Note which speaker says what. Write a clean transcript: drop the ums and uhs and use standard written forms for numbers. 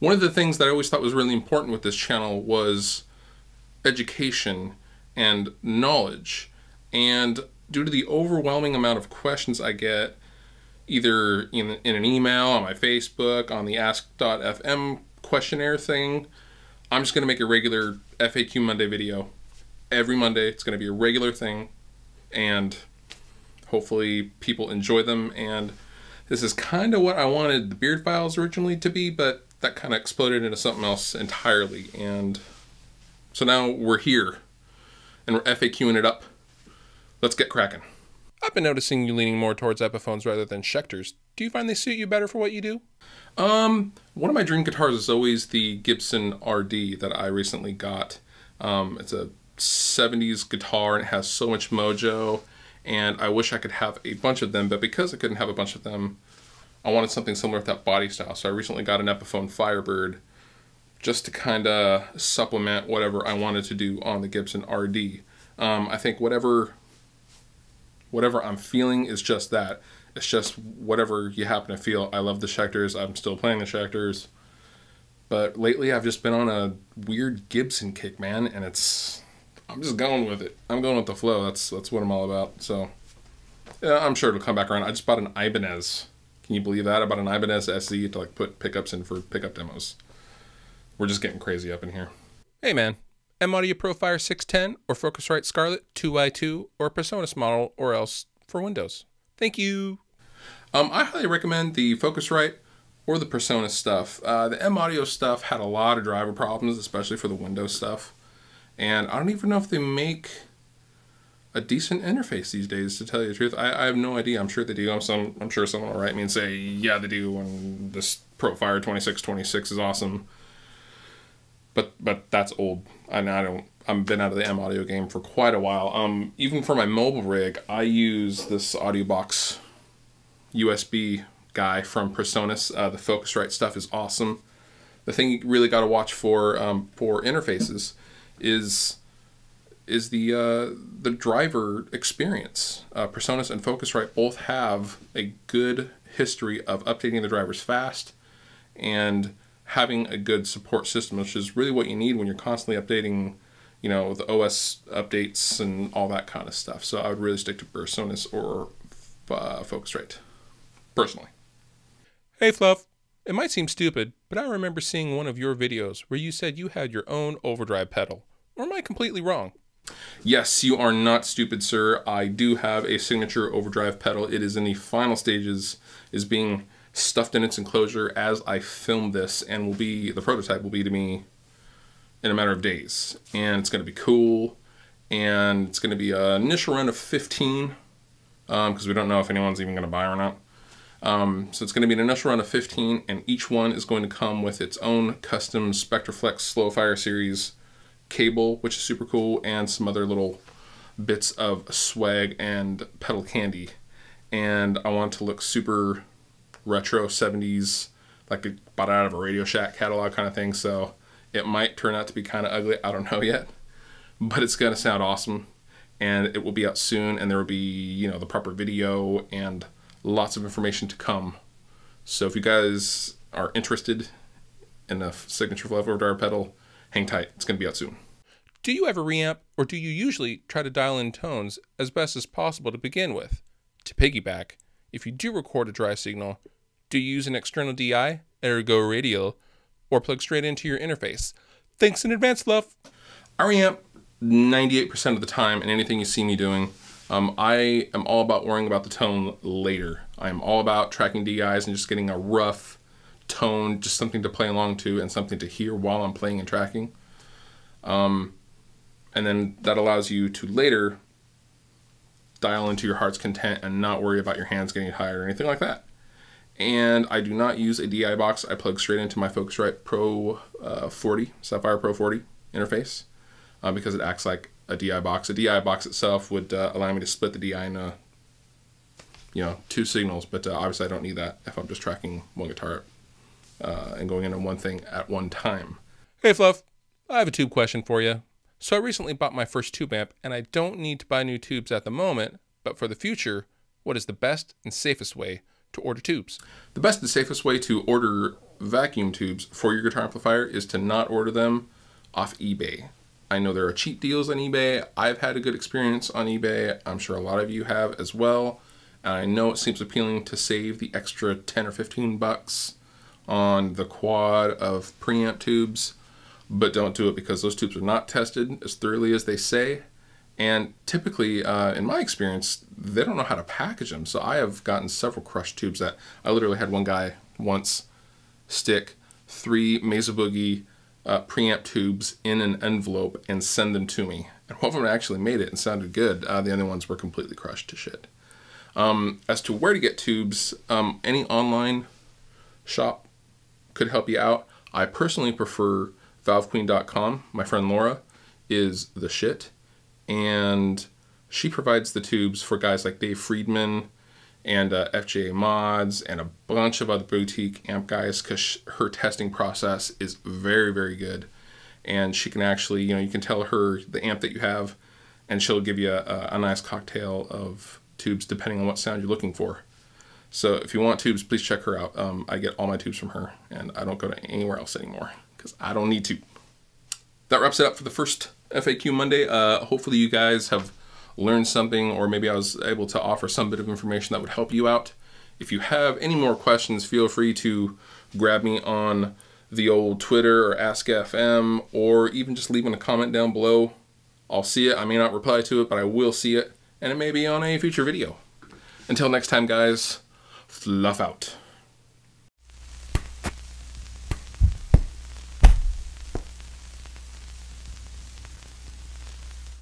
Speaker 1: One of the things that I always thought was really important with this channel was education and knowledge. And due to the overwhelming amount of questions I get, either in an email, on my Facebook, on the ask.fm questionnaire thing, I'm just going to make a regular FAQ Monday video. Every Monday, it's going to be a regular thing, and hopefully people enjoy them. And this is kind of what I wanted the Beard Files originally to be, but that kind of exploded into something else entirely. And so now we're here, and we're FAQing it up. Let's get cracking. I've been noticing you leaning more towards Epiphones rather than Schecters. Do you find they suit you better for what you do? One of my dream guitars is always the Gibson RD that I recently got. It's a 70s guitar and it has so much mojo, and I wish I could have a bunch of them, but because I couldn't have a bunch of them, I wanted something similar with that body style. So I recently got an Epiphone Firebird just to kind of supplement whatever I wanted to do on the Gibson RD. I think whatever I'm feeling is just that. It's just whatever you happen to feel. I love the Schecters. I'm still playing the Schecters. But lately I've just been on a weird Gibson kick, man, and I'm just going with it. I'm going with the flow. That's what I'm all about. So yeah, I'm sure it'll come back around. I just bought an Ibanez. Can you believe that? I bought an Ibanez SZ to like put pickups in for pickup demos. We're just getting crazy up in here. Hey man, M-Audio Profire 610 or Focusrite Scarlett 2x2 or Presonus model or else for Windows. Thank you. I highly recommend the Focusrite or the Presonus stuff. The M-Audio stuff had a lot of driver problems, especially for the Windows stuff. And I don't even know if they make a decent interface these days, to tell you the truth. I have no idea. I'm sure they do. I'm sure someone will write me and say, yeah, they do, and this Profire 2626 is awesome. But that's old. I've been out of the M-Audio game for quite a while. Even for my mobile rig, I use this AudioBox USB guy from Presonus. The Focusrite stuff is awesome. The thing you really got to watch for interfaces is the driver experience. Presonus and Focusrite both have a good history of updating the drivers fast and having a good support system, which is really what you need when you're constantly updating, you know, the OS updates and all that kind of stuff. So I would really stick to Presonus or Focusrite, personally. Hey Fluff, it might seem stupid, but I remember seeing one of your videos where you said you had your own overdrive pedal. Or am I completely wrong? Yes, you are not stupid, sir. I do have a signature overdrive pedal. It is in the final stages, is being stuffed in its enclosure as I film this, and the prototype will be to me in a matter of days. And it's going to be cool, and it's going to be an initial run of 15, because we don't know if anyone's even going to buy or not. So it's going to be an initial run of 15, and each one is going to come with its own custom Spectraflex Slow Fire Series cable, which is super cool, and some other little bits of swag and pedal candy. And I want it to look super retro 70s, like it bought out of a Radio Shack catalog kind of thing. So it might turn out to be kind of ugly. I don't know yet, but it's going to sound awesome, and it will be out soon, and there will be, you know, the proper video and lots of information to come. So if you guys are interested in a signature Fluff overdrive pedal, hang tight. It's going to be out soon. Do you ever reamp, or do you usually try to dial in tones as best as possible to begin with? To piggyback, if you do record a dry signal, do you use an external DI, ergo radial, or plug straight into your interface? Thanks in advance, Fluff. I reamp 98% of the time in anything you see me doing. I am all about worrying about the tone later. I am all about tracking DIs and just getting a rough tone, just something to play along to and something to hear while I'm playing and tracking. And then that allows you to later dial into your heart's content and not worry about your hands getting tired or anything like that. And I do not use a DI box. I plug straight into my Focusrite Pro 40, Sapphire Pro 40 interface, because it acts like a DI box. A DI box itself would allow me to split the DI into, you know, 2 signals, but obviously I don't need that if I'm just tracking one guitar and going into one thing at one time. Hey Fluff, I have a tube question for you. So I recently bought my first tube amp, and I don't need to buy new tubes at the moment, but for the future, what is the best and safest way to order tubes. The best and safest way to order vacuum tubes for your guitar amplifier is to not order them off eBay. I know there are cheap deals on eBay. I've had a good experience on eBay. I'm sure a lot of you have as well. And I know it seems appealing to save the extra 10 or 15 bucks on the quad of preamp tubes, but don't do it because those tubes are not tested as thoroughly as they say. And typically, in my experience, they don't know how to package them. So I have gotten several crushed tubes that I literally had one guy once stick 3 Mesa Boogie preamp tubes in an envelope and send them to me. And one of them actually made it and sounded good. The other ones were completely crushed to shit. As to where to get tubes, any online shop could help you out. I personally prefer valvequeen.com. My friend Laura is the shit, and she provides the tubes for guys like Dave Friedman and FJA Mods and a bunch of other boutique amp guys, because her testing process is very, very good. And she can actually, you can tell her the amp that you have, and she'll give you a nice cocktail of tubes depending on what sound you're looking for. So if you want tubes, please check her out. I get all my tubes from her, and I don't go to anywhere else anymore because I don't need to. That wraps it up for the first FAQ Monday. Hopefully you guys have learned something, or maybe I was able to offer some bit of information that would help you out. If you have any more questions, feel free to grab me on the old Twitter or Ask FM, or even just leaving a comment down below. I'll see it. I may not reply to it, but I will see it, and it may be on a future video. Until next time, guys, fluff out.